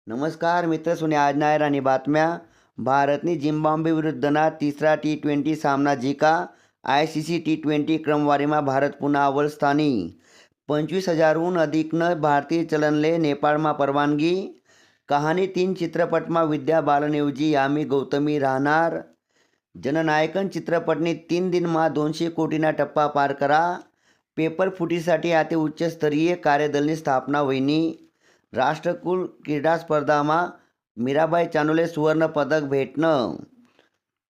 नमस्कार मित्र, सुने आज ना राणी बातम्या. भारतने झिम्बाब्वे विरुद्धना तिसरा T20 सामना जिंका. ICC T20 क्रमवारीમાં भारत पुन्हा अव्वल स्थानी. 25,000हून अधिकनं भारतीय चलनले नेपाळમાં परवानगी. कहाणी 3 चित्रपटમાં विद्या बालनऐवजी यामी गौतमी राहणार. जननायकन चित्रपटनी 3 दिनमा 200 कोटीना टप्पा पार करा. पेपर फुटीसाठी आता उच्चस्तरीय कार्यदलની स्थापना वहिनी. राष्ट्रकुल क्रीडा स्पर्धाમાં मीराबाई चानोले सुवर्ण पदक भेटणं.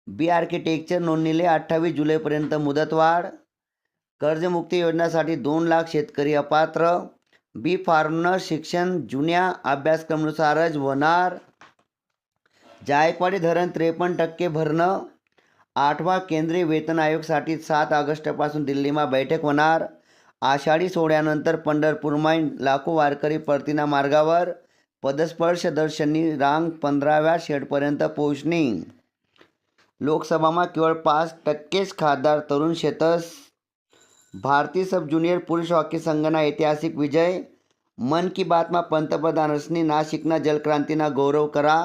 बी आर्किटेक्चर नोंदणीले 28 जुलैपर्यंत मुदतवाढ. कर्जमुक्ती योजनासाठी 2 लाख शेतकरी अपात्र. बी फार्मनं शिक्षण जुन्या अभ्यासक्रमानुसारच होणार. जायकवाडी धरण 53% भरणं. 8वा केंद्रीय वेतन आयोगासाठी 7 ऑगस्टपासून दिल्लीમાં बैठक होणार. आषाढी सोहळ्यानंतर पंढरपूरमध्ये लाखो वारकरी परतीना मार्गावर. पदस्पर्श दर्शनी रांग 15व्या शेडपर्यंत पोहोचणी. लोकसभाમાં केवळ 5%च खासदार तरुण शेतस. भारतीय सब ज्युनियर पुरुष हॉकी संघना ऐतिहासिक विजय. मन की बातમાં पंतप्रधानश्री नाशिकना जलक्रांतीना गौरव करा.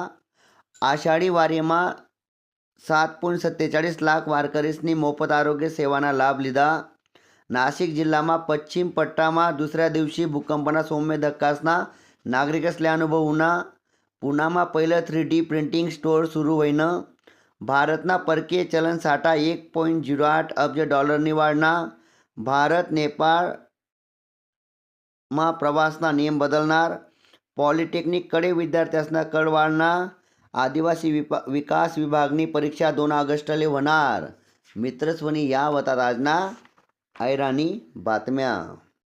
आषाढी वारीમાં 7.47 लाख वारकरीसनी मोफत आरोग्य सेवाना लाभ લીધા. नाशिक जिल्हाમાં पश्चिम पट्टाમાં दुसऱ्या दिवशी भूकंपना सौम्य धक्कासना नागरिकसले अनुभव होना. पुण्याમાં पहिलं 3D प्रिंटिंग स्टोर सुरू होईनं. भारतना परकीय चलन साठा 1.08 अब्ज डॉलरनी वाढना. भारत नेपाळમાં प्रवासना नियम बदलणार. पॉलिटेक्निककडे विद्यार्थ्यांना कड वाढणार. आदिवासी विकास विभागनी परीक्षा 2 ऑगस्टले होणार. मित्रस्वनी या होतात आजना ऐराणी बातम्या.